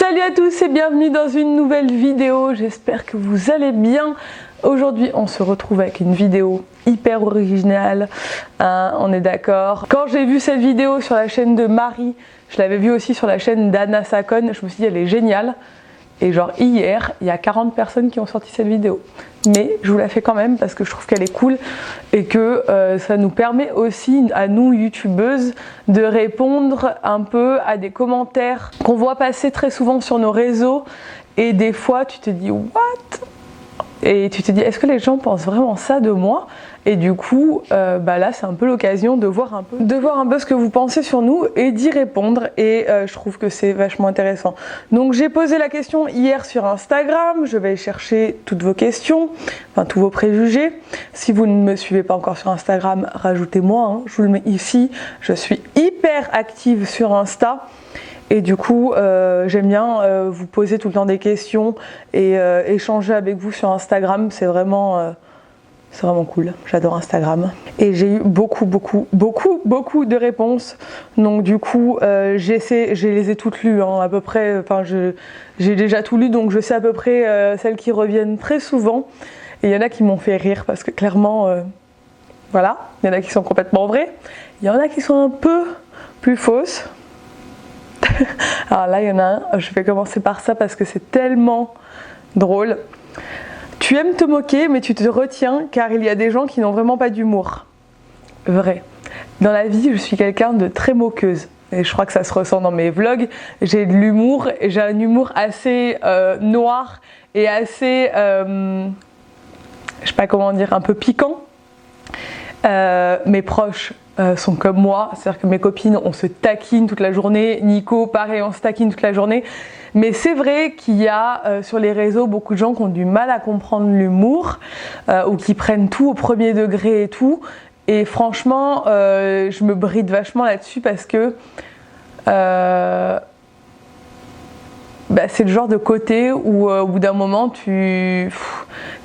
Salut à tous et bienvenue dans une nouvelle vidéo, j'espère que vous allez bien. Aujourd'hui on se retrouve avec une vidéo hyper originale, on est d'accord. Quand j'ai vu cette vidéo sur la chaîne de Marie, je l'avais vue aussi sur la chaîne d'Anna Sakon, je me suis dit elle est géniale. Et genre hier, il y a 40 personnes qui ont sorti cette vidéo. Mais je vous la fais quand même parce que je trouve qu'elle est cool et que ça nous permet aussi à nous youtubeuses de répondre un peu à des commentaires qu'on voit passer très souvent sur nos réseaux et des fois tu te dis what? Et tu te dis est-ce que les gens pensent vraiment ça de moi? Et du coup là c'est un peu l'occasion de voir un peu ce que vous pensez sur nous et d'y répondre et je trouve que c'est vachement intéressant. Donc j'ai posé la question hier sur Instagram, je vais chercher toutes vos questions, enfin tous vos préjugés. Si vous ne me suivez pas encore sur Instagram, rajoutez-moi, hein, je vous le mets ici, je suis hyper active sur Insta. Et du coup, j'aime bien vous poser tout le temps des questions et échanger avec vous sur Instagram. C'est vraiment cool. J'adore Instagram. Et j'ai eu beaucoup de réponses. Donc du coup, je les ai toutes lues hein, à peu près. Enfin, j'ai déjà tout lu, donc je sais à peu près celles qui reviennent très souvent. Et il y en a qui m'ont fait rire parce que clairement, voilà, il y en a qui sont complètement vraies. Il y en a qui sont un peu plus fausses. Alors là, il y en a un, je vais commencer par ça parce que c'est tellement drôle. Tu aimes te moquer, mais tu te retiens car il y a des gens qui n'ont vraiment pas d'humour. Vrai. Dans la vie, je suis quelqu'un de très moqueuse. Et je crois que ça se ressent dans mes vlogs. J'ai de l'humour, et j'ai un humour assez noir et assez, je sais pas comment dire, un peu piquant. Mes proches sont comme moi, c'est-à-dire que mes copines, on se taquine toute la journée, Nico, pareil, on se taquine toute la journée. Mais c'est vrai qu'il y a sur les réseaux beaucoup de gens qui ont du mal à comprendre l'humour ou qui prennent tout au premier degré et tout. Et franchement, je me bride vachement là-dessus parce que c'est le genre de côté où au bout d'un moment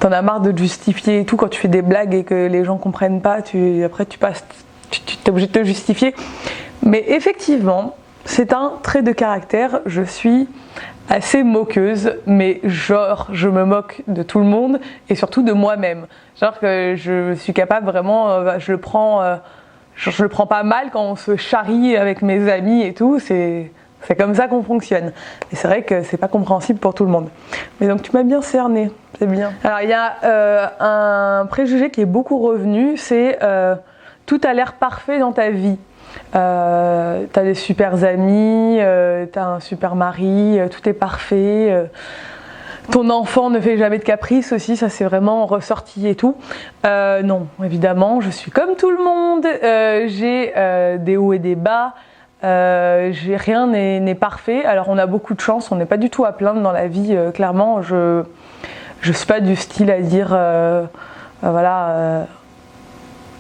t'en as marre de te justifier et tout quand tu fais des blagues et que les gens comprennent pas, après tu t'es obligé de te justifier. Mais effectivement, c'est un trait de caractère, je suis assez moqueuse, mais genre je me moque de tout le monde et surtout de moi-même. Genre que je suis capable vraiment, je le prends pas mal quand on se charrie avec mes amis et tout, c'est comme ça qu'on fonctionne. Et c'est vrai que c'est pas compréhensible pour tout le monde. Mais donc tu m'as bien cerné, c'est bien. Alors il y a un préjugé qui est beaucoup revenu, c'est tout a l'air parfait dans ta vie. T'as des super amis, t'as un super mari, tout est parfait. Ton enfant ne fait jamais de caprice aussi, ça c'est vraiment ressorti et tout. Non, évidemment, je suis comme tout le monde. J'ai des hauts et des bas. Rien n'est parfait. Alors on a beaucoup de chance, on n'est pas du tout à plaindre dans la vie. Clairement, je suis pas du style à dire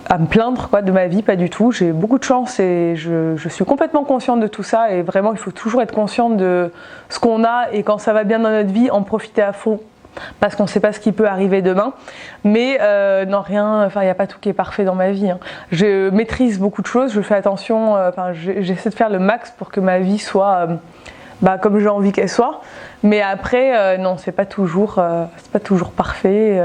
à me plaindre quoi de ma vie, pas du tout. J'ai beaucoup de chance et je suis complètement consciente de tout ça et vraiment il faut toujours être consciente de ce qu'on a et quand ça va bien dans notre vie, en profiter à fond parce qu'on ne sait pas ce qui peut arriver demain. Mais non, rien, enfin il n'y a pas tout qui est parfait dans ma vie. Hein. Je maîtrise beaucoup de choses, je fais attention, j'essaie de faire le max pour que ma vie soit comme j'ai envie qu'elle soit. Mais après, non, c'est pas toujours parfait.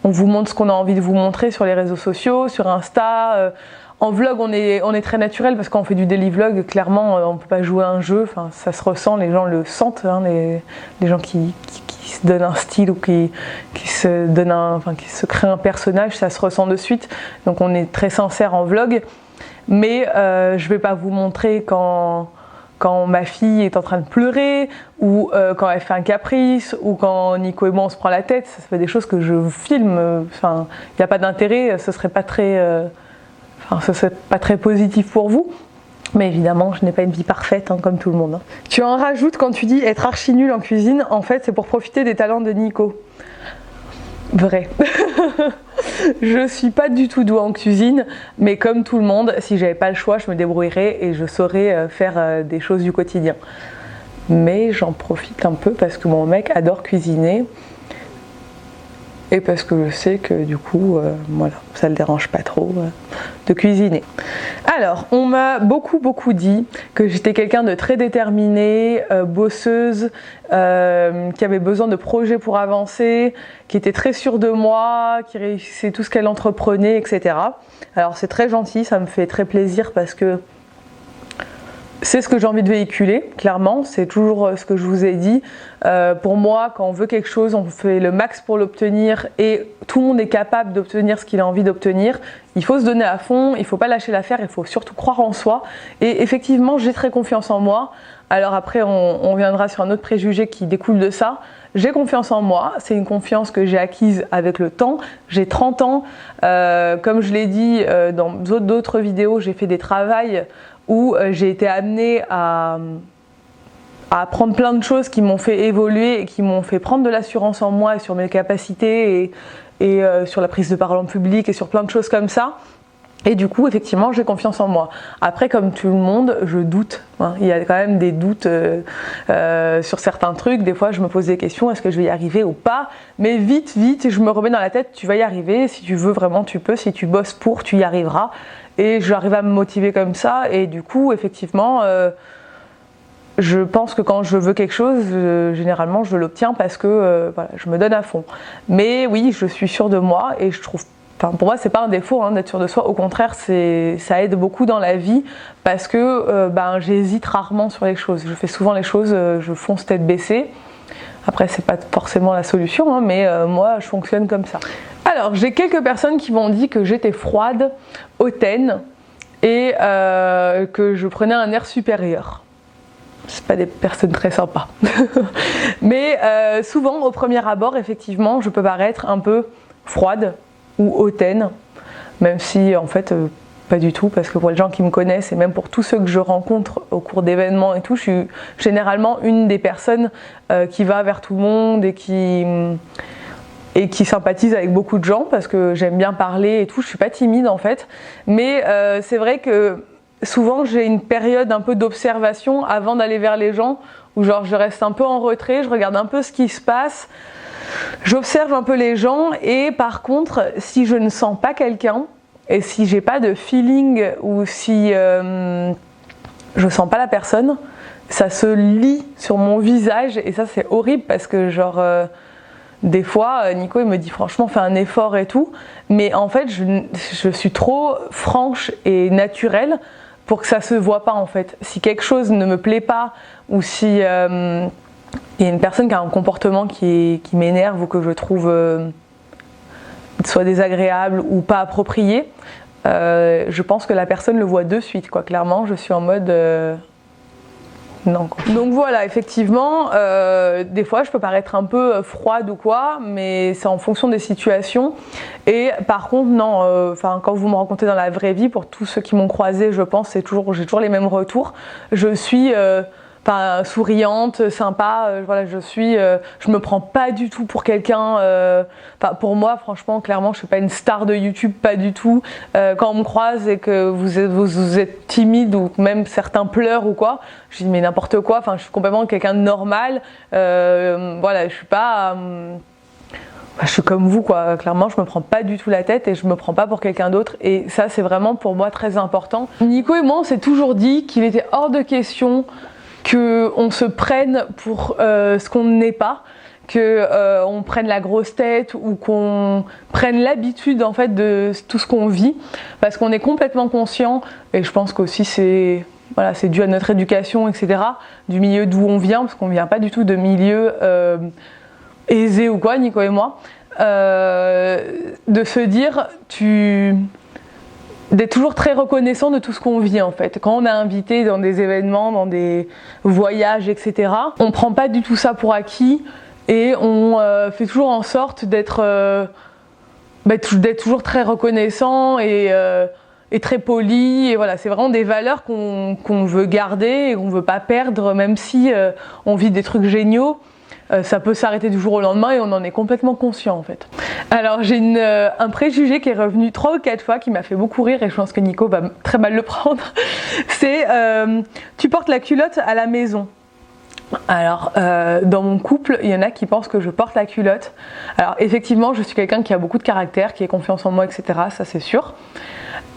On vous montre ce qu'on a envie de vous montrer sur les réseaux sociaux, sur Insta. En vlog, on est très naturel parce qu'on fait du daily vlog. Clairement, on peut pas jouer à un jeu. Enfin, ça se ressent, les gens le sentent. Hein, les gens qui se donnent un style ou qui se créent un personnage, ça se ressent de suite. Donc, on est très sincère en vlog. Mais je vais pas vous montrer quand ma fille est en train de pleurer ou quand elle fait un caprice ou quand Nico et moi on se prend la tête, ça fait des choses que je filme, enfin il n'y a pas d'intérêt, ce serait pas très positif pour vous. Mais évidemment, je n'ai pas une vie parfaite hein, comme tout le monde. Hein. Tu en rajoutes quand tu dis être archi nul en cuisine, en fait c'est pour profiter des talents de Nico. Vrai. Je suis pas du tout douée en cuisine, mais comme tout le monde, si j'avais pas le choix, je me débrouillerais et je saurais faire des choses du quotidien. Mais j'en profite un peu parce que mon mec adore cuisiner. et parce que je sais que du coup, voilà, ça le dérange pas trop de cuisiner. Alors, on m'a beaucoup dit que j'étais quelqu'un de très déterminé, bosseuse, qui avait besoin de projets pour avancer, qui était très sûre de moi, qui réussissait tout ce qu'elle entreprenait, etc. Alors c'est très gentil, ça me fait très plaisir parce que c'est ce que j'ai envie de véhiculer, clairement, c'est toujours ce que je vous ai dit. Pour moi, quand on veut quelque chose, on fait le max pour l'obtenir et tout le monde est capable d'obtenir ce qu'il a envie d'obtenir. Il faut se donner à fond, il ne faut pas lâcher l'affaire, il faut surtout croire en soi. Et effectivement, j'ai très confiance en moi. Alors après, on viendra sur un autre préjugé qui découle de ça. J'ai confiance en moi, c'est une confiance que j'ai acquise avec le temps. J'ai 30 ans, comme je l'ai dit dans d'autres vidéos, j'ai fait des travails où j'ai été amenée à apprendre plein de choses qui m'ont fait évoluer et qui m'ont fait prendre de l'assurance en moi et sur mes capacités et sur la prise de parole en public et sur plein de choses comme ça. Et du coup, effectivement, j'ai confiance en moi. Après, comme tout le monde, je doute. Hein. Il y a quand même des doutes sur certains trucs. Des fois, je me pose des questions, est-ce que je vais y arriver ou pas? Mais vite, je me remets dans la tête, tu vas y arriver. Si tu veux vraiment, tu peux. Si tu bosses pour, tu y arriveras. Et j'arrive à me motiver comme ça. Et du coup, effectivement, je pense que quand je veux quelque chose, généralement, je l'obtiens parce que voilà, je me donne à fond. Mais oui, je suis sûre de moi et je trouve... Enfin, pour moi, c'est pas un défaut d'être sûr de soi. Au contraire, ça aide beaucoup dans la vie parce que j'hésite rarement sur les choses. Je fais souvent les choses, je fonce tête baissée. Après, c'est pas forcément la solution, mais moi, je fonctionne comme ça. Alors, j'ai quelques personnes qui m'ont dit que j'étais froide, hautaine et que je prenais un air supérieur. C'est pas des personnes très sympas. Mais souvent, au premier abord, effectivement, je peux paraître un peu froide ou hautaine, même si en fait pas du tout, parce que pour les gens qui me connaissent et même pour tous ceux que je rencontre au cours d'événements et tout, je suis généralement une des personnes qui va vers tout le monde et qui sympathise avec beaucoup de gens parce que j'aime bien parler et tout, je suis pas timide en fait, mais c'est vrai que souvent j'ai une période un peu d'observation avant d'aller vers les gens où genre je reste un peu en retrait, je regarde un peu ce qui se passe. J'observe un peu les gens et par contre, si je ne sens pas quelqu'un et si j'ai pas de feeling ou si je sens pas la personne, ça se lit sur mon visage et ça c'est horrible parce que genre des fois Nico il me dit franchement fais un effort et tout, mais en fait je suis trop franche et naturelle pour que ça se voit pas en fait. Si quelque chose ne me plaît pas ou si il y a une personne qui a un comportement qui m'énerve ou que je trouve soit désagréable ou pas approprié, je pense que la personne le voit de suite, quoi. Clairement, je suis en mode non, quoi. Donc voilà, effectivement, des fois je peux paraître un peu froide ou quoi, mais c'est en fonction des situations. Et par contre, non, quand vous me rencontrez dans la vraie vie, pour tous ceux qui m'ont croisé, je pense, j'ai toujours les mêmes retours. Je suis souriante, sympa, voilà, je me prends pas du tout pour quelqu'un, pour moi franchement clairement je suis pas une star de YouTube, pas du tout. Quand on me croise et que vous êtes timide ou même certains pleurent ou quoi, je dis mais n'importe quoi, je suis complètement quelqu'un de normal, voilà, je suis pas je suis comme vous quoi, clairement je me prends pas du tout la tête et je me prends pas pour quelqu'un d'autre et ça c'est vraiment pour moi très important. Nico et moi on s'est toujours dit qu'il était hors de question qu'on se prenne pour ce qu'on n'est pas, qu'on prenne la grosse tête ou qu'on prenne l'habitude en fait de tout ce qu'on vit, parce qu'on est complètement conscient, et je pense qu'aussi c'est dû à notre éducation, etc., du milieu d'où on vient, parce qu'on vient pas du tout de milieu aisé ou quoi, Nico et moi, de se dire d'être toujours très reconnaissant de tout ce qu'on vit en fait. Quand on est invité dans des événements, dans des voyages, etc., on prend pas du tout ça pour acquis et on fait toujours en sorte d'être toujours très reconnaissant et très poli. Et voilà, c'est vraiment des valeurs qu'on veut garder et qu'on veut pas perdre, même si on vit des trucs géniaux. Ça peut s'arrêter du jour au lendemain et on en est complètement conscient en fait. Alors j'ai un préjugé qui est revenu 3 ou 4 fois qui m'a fait beaucoup rire et je pense que Nico va très mal le prendre. C'est tu portes la culotte à la maison. Alors, dans mon couple, il y en a qui pensent que je porte la culotte. Alors, effectivement, je suis quelqu'un qui a beaucoup de caractère, qui a confiance en moi, etc. Ça, c'est sûr.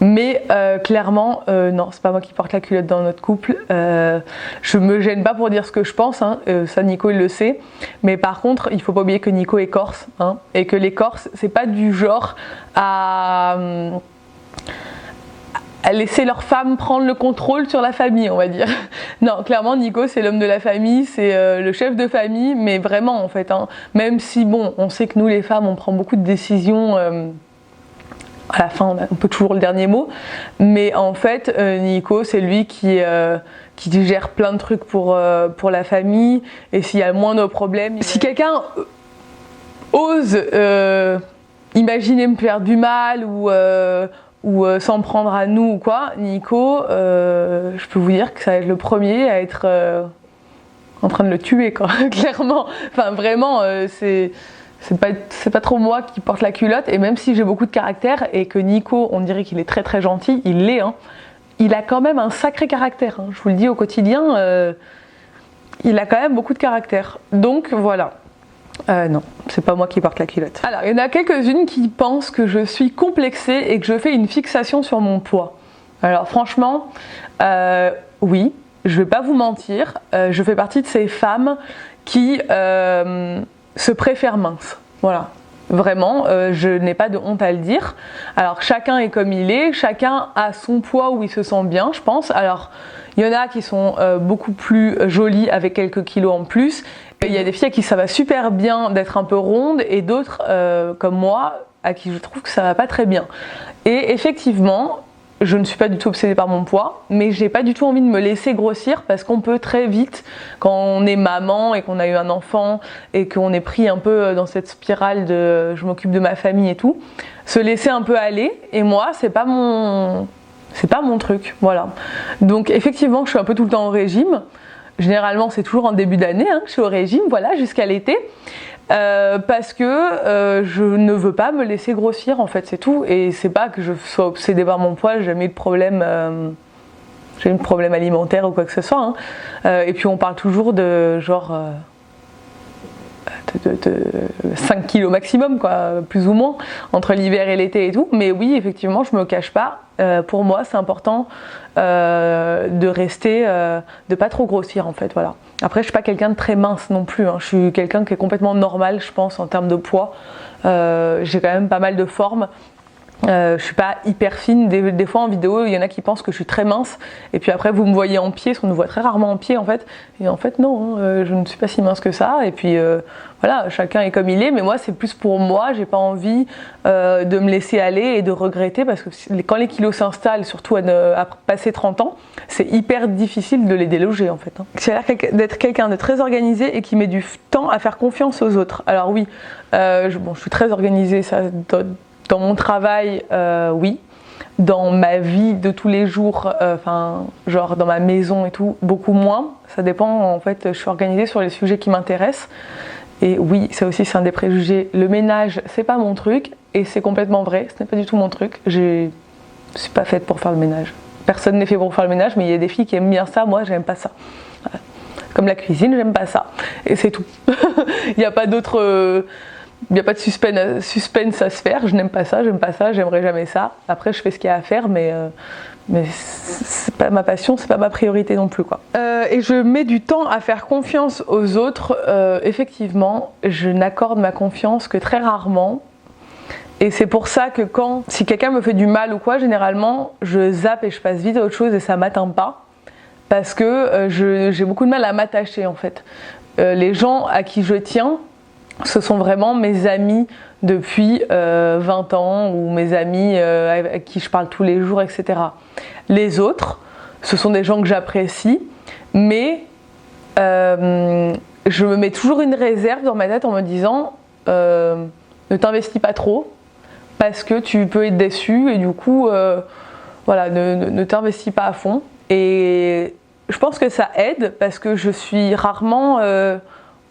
Mais clairement, non, c'est pas moi qui porte la culotte dans notre couple. Je me gêne pas pour dire ce que je pense, hein. Ça, Nico, il le sait. Mais par contre, il faut pas oublier que Nico est corse, hein, et que les Corses, c'est pas du genre à laisser leur femme prendre le contrôle sur la famille, on va dire. Non, clairement, Nico, c'est l'homme de la famille, c'est le chef de famille, mais vraiment, en fait, hein, même si, bon, on sait que nous, les femmes, on prend beaucoup de décisions, à la fin, on a un peu toujours le dernier mot, mais en fait, Nico, c'est lui qui gère plein de trucs pour la famille, et s'il y a le moindre problème... Si quelqu'un ose imaginer me faire du mal, ou s'en prendre à nous ou quoi, Nico, je peux vous dire que ça va être le premier à être en train de le tuer, quoi, clairement. Enfin, vraiment, c'est pas trop moi qui porte la culotte, et même si j'ai beaucoup de caractère et que Nico, on dirait qu'il est très très gentil, il l'est, hein, il a quand même un sacré caractère, hein, je vous le dis au quotidien, il a quand même beaucoup de caractère. Donc voilà. Non, c'est pas moi qui porte la culotte. Alors, il y en a quelques-unes qui pensent que je suis complexée et que je fais une fixation sur mon poids. Alors franchement, oui, je vais pas vous mentir, je fais partie de ces femmes qui se préfèrent minces. Voilà. Vraiment, je n'ai pas de honte à le dire. Alors chacun est comme il est, chacun a son poids où il se sent bien, je pense. Alors il y en a qui sont beaucoup plus jolies avec quelques kilos en plus. Il y a des filles à qui ça va super bien d'être un peu ronde, et d'autres comme moi à qui je trouve que ça va pas très bien. Et effectivement, je ne suis pas du tout obsédée par mon poids, mais j'ai pas du tout envie de me laisser grossir, parce qu'on peut très vite, quand on est maman et qu'on a eu un enfant et qu'on est pris un peu dans cette spirale de je m'occupe de ma famille et tout, se laisser un peu aller. Et moi, c'est pas mon truc, voilà. Donc effectivement, je suis un peu tout le temps au régime. Généralement, c'est toujours en début d'année, hein, je suis au régime, voilà, jusqu'à l'été. Parce que je ne veux pas me laisser grossir, en fait, c'est tout. Et c'est pas que je sois obsédée par mon poids, j'ai jamais eu de problème, alimentaire ou quoi que ce soit, hein. Et puis on parle toujours de genre de 5 kilos maximum, quoi, plus ou moins, entre l'hiver et l'été et tout. Mais oui, effectivement, je me cache pas. Pour moi, c'est important de rester, de pas trop grossir, en fait, voilà. Après, je suis pas quelqu'un de très mince non plus, hein. Je suis quelqu'un qui est complètement normal, je pense, en termes de poids. J'ai quand même pas mal de forme. Je suis pas hyper fine, des fois en vidéo il y en a qui pensent que je suis très mince, et puis après vous me voyez en pied, parce qu'on nous voit très rarement en pied en fait, et en fait non, hein, je ne suis pas si mince que ça, et puis voilà, chacun est comme il est, mais moi c'est plus pour moi, j'ai pas envie de me laisser aller et de regretter, parce que quand les kilos s'installent, surtout à passer 30 ans, c'est hyper difficile de les déloger en fait, hein. J'ai l'air d'être quelqu'un de très organisé et qui met du temps à faire confiance aux autres. Alors oui, je suis très organisée, ça dans mon travail, oui. Dans ma vie de tous les jours, genre dans ma maison et tout, beaucoup moins. Ça dépend, en fait, je suis organisée sur les sujets qui m'intéressent. Et oui, ça aussi, c'est un des préjugés. Le ménage, c'est pas mon truc, et c'est complètement vrai, ce n'est pas du tout mon truc. Je suis pas faite pour faire le ménage. Personne n'est fait pour faire le ménage, mais il y a des filles qui aiment bien ça, moi, j'aime pas ça. Voilà. Comme la cuisine, j'aime pas ça. Et c'est tout. Il n'y a pas d'autre... Il n'y a pas de suspense à se faire, je n'aime pas ça, j'aimerais jamais ça. Après, je fais ce qu'il y a à faire, mais c'est pas ma passion, c'est pas ma priorité non plus, quoi. Et je mets du temps à faire confiance aux autres. Effectivement, je n'accorde ma confiance que très rarement. Et c'est pour ça que si quelqu'un me fait du mal ou quoi, généralement, je zappe et je passe vite à autre chose et ça m'atteint pas. Parce que j'ai beaucoup de mal à m'attacher, en fait. Les gens à qui je tiens, ce sont vraiment mes amis depuis 20 ans, ou mes amis avec qui je parle tous les jours, etc. Les autres, ce sont des gens que j'apprécie, mais je me mets toujours une réserve dans ma tête en me disant ne t'investis pas trop, parce que tu peux être déçu, et du coup, voilà, ne t'investis pas à fond. Et je pense que ça aide, parce que je suis rarement...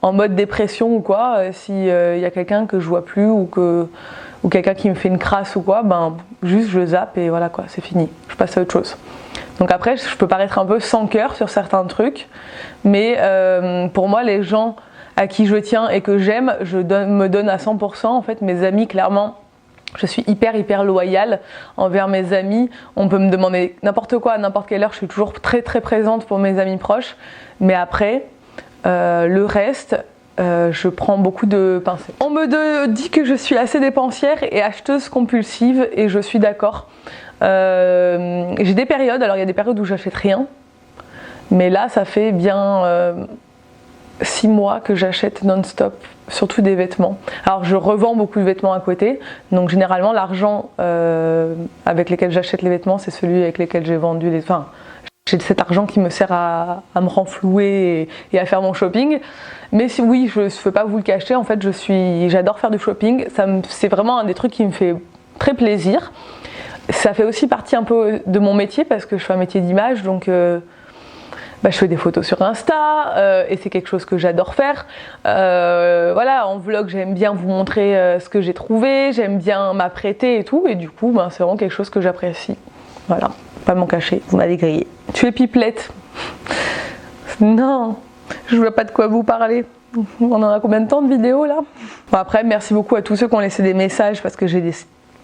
en mode dépression ou quoi, si y a quelqu'un que je vois plus, ou quelqu'un qui me fait une crasse ou quoi, ben juste je zappe et voilà quoi, c'est fini, je passe à autre chose. Donc après, je peux paraître un peu sans cœur sur certains trucs, mais pour moi, les gens à qui je tiens et que j'aime, me donne à 100%. En fait, mes amis, clairement, je suis hyper loyale envers mes amis. On peut me demander n'importe quoi à n'importe quelle heure, je suis toujours très présente pour mes amis proches. Mais après, le reste, je prends beaucoup de pincettes. On me dit que je suis assez dépensière et acheteuse compulsive, et je suis d'accord. J'ai des périodes, alors il y a des périodes où j'achète rien, mais là ça fait bien 6 mois que j'achète non-stop, surtout des vêtements. Alors je revends beaucoup de vêtements à côté, donc généralement l'argent avec lequel j'achète les vêtements, c'est celui avec lequel j'ai vendu les... Enfin, j'ai cet argent qui me sert à me renflouer et à faire mon shopping. Mais oui, je ne veux pas vous le cacher, en fait j'adore faire du shopping, c'est vraiment un des trucs qui me fait très plaisir. Ça fait aussi partie un peu de mon métier parce que je fais un métier d'image, donc je fais des photos sur Insta et c'est quelque chose que j'adore faire. Voilà, en vlog, j'aime bien vous montrer ce que j'ai trouvé, j'aime bien m'apprêter et tout, et du coup, c'est vraiment quelque chose que j'apprécie. Voilà, pas m'en cacher, vous m'avez grillé. Tu es pipelette. Non, je vois pas de quoi vous parler. On en a combien de temps de vidéos là? Bon, après, merci beaucoup à tous ceux qui ont laissé des messages parce que j'ai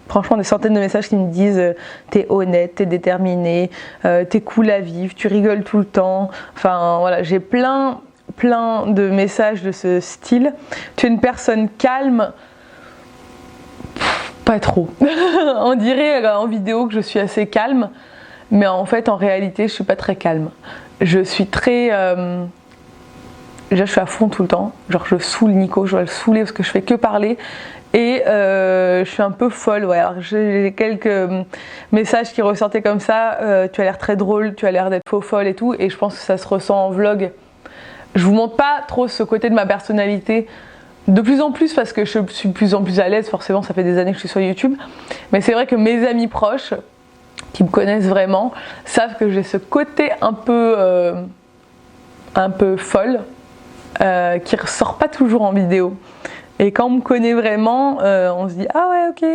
franchement des centaines de messages qui me disent t'es honnête, t'es déterminée, t'es cool à vivre, tu rigoles tout le temps. Enfin voilà, j'ai plein de messages de ce style. Tu es une personne calme. Pas trop. On dirait en vidéo que je suis assez calme, mais en fait en réalité je suis pas très calme. Je suis très... Déjà je suis à fond tout le temps, genre je saoule Nico, je dois le saouler parce que je fais que parler. Et je suis un peu folle, ouais. Alors j'ai quelques messages qui ressortaient comme ça, tu as l'air très drôle, tu as l'air d'être faux folle et tout, et je pense que ça se ressent en vlog. Je vous montre pas trop ce côté de ma personnalité, de plus en plus parce que je suis de plus en plus à l'aise, forcément ça fait des années que je suis sur YouTube, mais c'est vrai que mes amis proches, qui me connaissent vraiment, savent que j'ai ce côté un peu folle, qui ressort pas toujours en vidéo. Et quand on me connaît vraiment, on se dit ah ouais ok.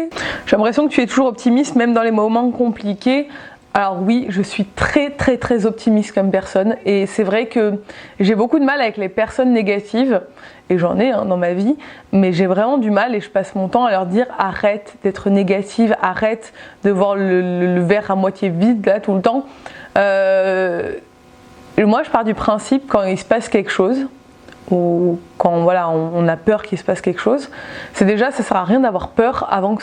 J'ai l'impression que tu es toujours optimiste même dans les moments compliqués. Alors oui, je suis très optimiste comme personne, et c'est vrai que j'ai beaucoup de mal avec les personnes négatives, et j'en ai dans ma vie, mais j'ai vraiment du mal et je passe mon temps à leur dire arrête d'être négative, arrête de voir le verre à moitié vide là tout le temps. Moi je pars du principe quand il se passe quelque chose, ou quand voilà, on a peur qu'il se passe quelque chose, c'est déjà, ça sert à rien d'avoir peur avant que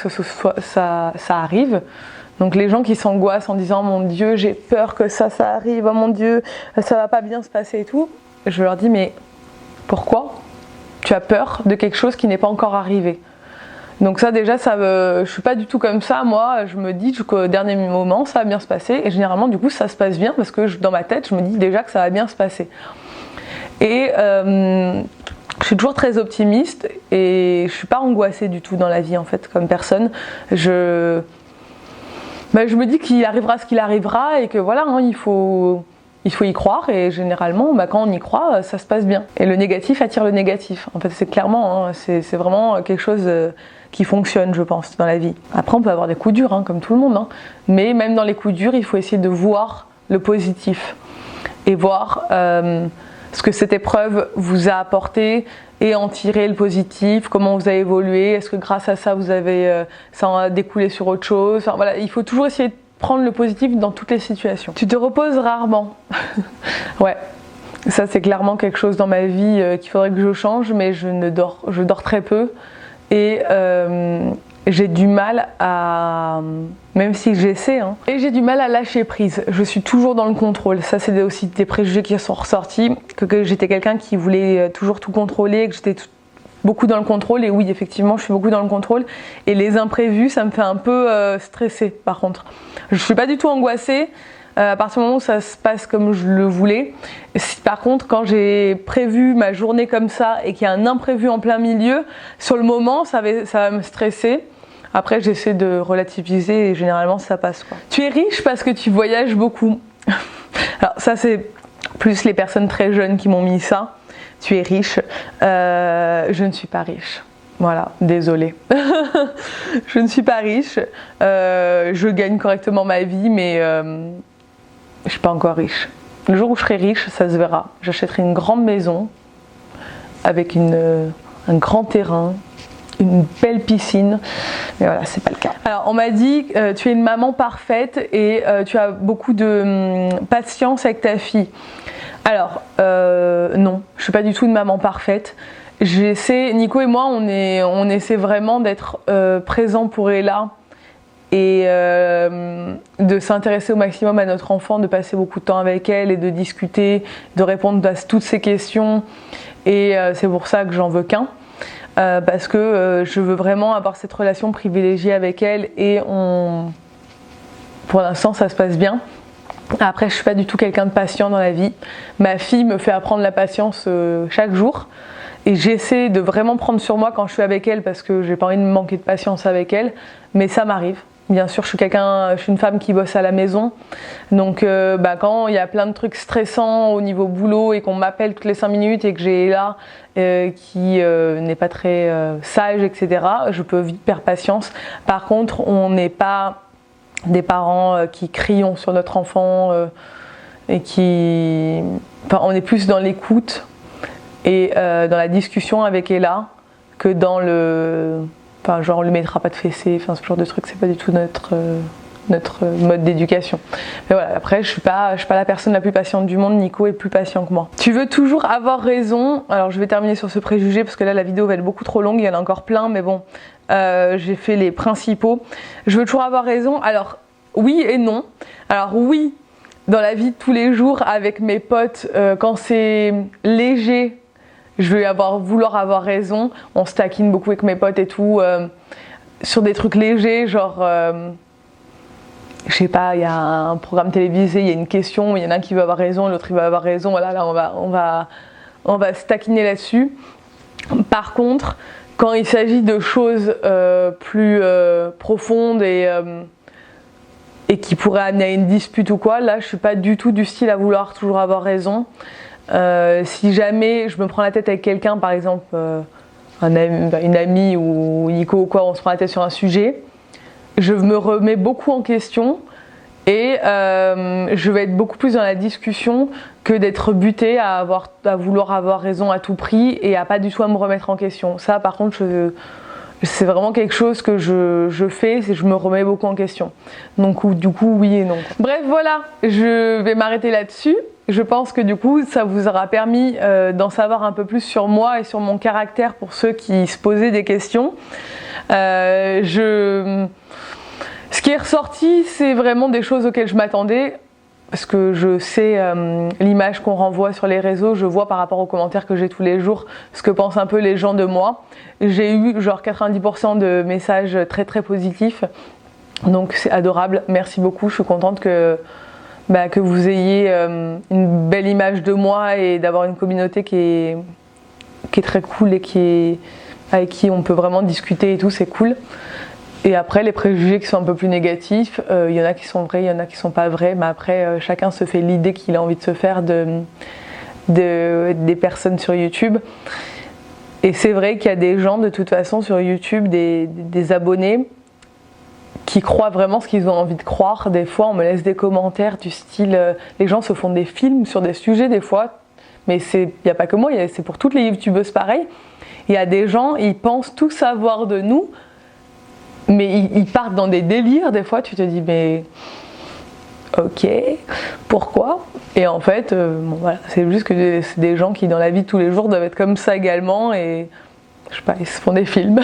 ça arrive. Donc les gens qui s'angoissent en disant mon Dieu j'ai peur que ça arrive, oh mon Dieu ça va pas bien se passer et tout, je leur dis mais pourquoi tu as peur de quelque chose qui n'est pas encore arrivé? Donc ça déjà, je suis pas du tout comme ça, moi je me dis qu'au dernier moment ça va bien se passer, et généralement du coup ça se passe bien parce que dans ma tête je me dis déjà que ça va bien se passer. Et je suis toujours très optimiste et je suis pas angoissée du tout dans la vie en fait comme personne. Je me dis qu'il arrivera ce qu'il arrivera et que voilà, il faut y croire, et généralement quand on y croit ça se passe bien. Et le négatif attire le négatif. En fait c'est clairement, c'est vraiment quelque chose qui fonctionne je pense dans la vie. Après on peut avoir des coups durs comme tout le monde, mais même dans les coups durs il faut essayer de voir le positif et voir ce que cette épreuve vous a apporté et en tirer le positif, comment vous avez évolué, est-ce que grâce à ça ça en a découlé sur autre chose. Enfin, voilà, il faut toujours essayer de prendre le positif dans toutes les situations. Tu te reposes rarement. Ouais, ça c'est clairement quelque chose dans ma vie qu'il faudrait que je change, mais je dors très peu, et j'ai du mal à, même si j'essaie, et j'ai du mal à lâcher prise. Je suis toujours dans le contrôle. Ça c'est aussi des préjugés qui sont ressortis, que j'étais quelqu'un qui voulait toujours tout contrôler, que j'étais beaucoup dans le contrôle. Et oui, effectivement, je suis beaucoup dans le contrôle. Et les imprévus, ça me fait un peu stresser par contre. Je suis pas du tout angoissée à partir du moment où ça se passe comme je le voulais. Par contre, quand j'ai prévu ma journée comme ça et qu'il y a un imprévu en plein milieu, sur le moment, ça va me stresser. Après, j'essaie de relativiser et généralement ça passe quoi. Tu es riche parce que tu voyages beaucoup. Alors ça c'est plus les personnes très jeunes qui m'ont mis ça. Tu es riche. Je ne suis pas riche. Voilà, désolée. Je ne suis pas riche. Je gagne correctement ma vie, mais je suis pas encore riche. Le jour où je serai riche, ça se verra. J'achèterai une grande maison avec un grand terrain, une belle piscine, mais voilà, c'est pas le cas. Alors on m'a dit tu es une maman parfaite et tu as beaucoup de patience avec ta fille. Alors non, je suis pas du tout une maman parfaite. Nico et moi on essaie vraiment d'être présents pour Ella et de s'intéresser au maximum à notre enfant, de passer beaucoup de temps avec elle et de discuter, de répondre à toutes ses questions, et c'est pour ça que j'en veux qu'un. Parce que je veux vraiment avoir cette relation privilégiée avec elle et pour l'instant ça se passe bien. Après je suis pas du tout quelqu'un de patient dans la vie. Ma fille me fait apprendre la patience chaque jour et j'essaie de vraiment prendre sur moi quand je suis avec elle parce que j'ai pas envie de manquer de patience avec elle, mais ça m'arrive. Bien sûr, je suis une femme qui bosse à la maison, donc quand il y a plein de trucs stressants au niveau boulot et qu'on m'appelle toutes les 5 minutes et que j'ai là qui n'est pas très sage, etc., je peux vite perdre patience. Par contre, on n'est pas des parents qui crions sur notre enfant et on est plus dans l'écoute et dans la discussion avec Ella que dans genre on lui mettra pas de fessée, ce genre de trucs, c'est pas du tout notre mode d'éducation. Mais voilà, après je suis pas la personne la plus patiente du monde, Nico est plus patient que moi. Tu veux toujours avoir raison. Alors je vais terminer sur ce préjugé parce que là la vidéo va être beaucoup trop longue, il y en a encore plein, mais bon, j'ai fait les principaux. Je veux toujours avoir raison. Alors oui et non. Alors oui, dans la vie de tous les jours avec mes potes, quand c'est léger, je vais vouloir avoir raison. On se taquine beaucoup avec mes potes et tout, sur des trucs légers, genre, je sais pas, il y a un programme télévisé, il y a une question, il y en a un qui veut avoir raison, l'autre il va avoir raison, voilà, là on va se taquiner là-dessus. Par contre, quand il s'agit de choses plus profondes et qui pourraient amener à une dispute ou quoi, là je suis pas du tout du style à vouloir toujours avoir raison. Si jamais je me prends la tête avec quelqu'un, par exemple une amie ou Nico ou quoi, on se prend la tête sur un sujet, je me remets beaucoup en question et je vais être beaucoup plus dans la discussion que d'être butée à vouloir avoir raison à tout prix et à pas du tout à me remettre en question. Ça par contre c'est vraiment quelque chose que je fais, c'est que je me remets beaucoup en question. Donc du coup oui et non. Bref voilà, je vais m'arrêter là-dessus. Je pense que du coup ça vous aura permis d'en savoir un peu plus sur moi et sur mon caractère pour ceux qui se posaient des questions. Ce qui est ressorti, c'est vraiment des choses auxquelles je m'attendais. Parce que je sais l'image qu'on renvoie sur les réseaux, je vois par rapport aux commentaires que j'ai tous les jours ce que pensent un peu les gens de moi. J'ai eu genre 90% de messages très très positifs, donc c'est adorable, merci beaucoup, je suis contente que vous ayez une belle image de moi et d'avoir une communauté qui est très cool et avec qui on peut vraiment discuter et tout, c'est cool. Et après les préjugés qui sont un peu plus négatifs, il y en a qui sont vrais, il y en a qui sont pas vrais, mais après chacun se fait l'idée qu'il a envie de se faire des personnes sur YouTube. Et c'est vrai qu'il y a des gens de toute façon sur YouTube, des abonnés, qui croient vraiment ce qu'ils ont envie de croire. Des fois on me laisse des commentaires du style, les gens se font des films sur des sujets des fois, mais il n'y a pas que moi, c'est pour toutes les youtubeuses pareil. Il y a des gens, ils pensent tout savoir de nous, mais ils partent dans des délires, des fois tu te dis mais ok, pourquoi? Et en fait, voilà, c'est juste que c'est des gens qui dans la vie de tous les jours doivent être comme ça également et je sais pas, ils se font des films.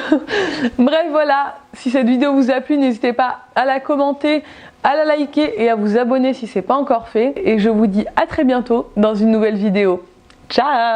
Bref voilà, si cette vidéo vous a plu, n'hésitez pas à la commenter, à la liker et à vous abonner si ce n'est pas encore fait. Et je vous dis à très bientôt dans une nouvelle vidéo. Ciao!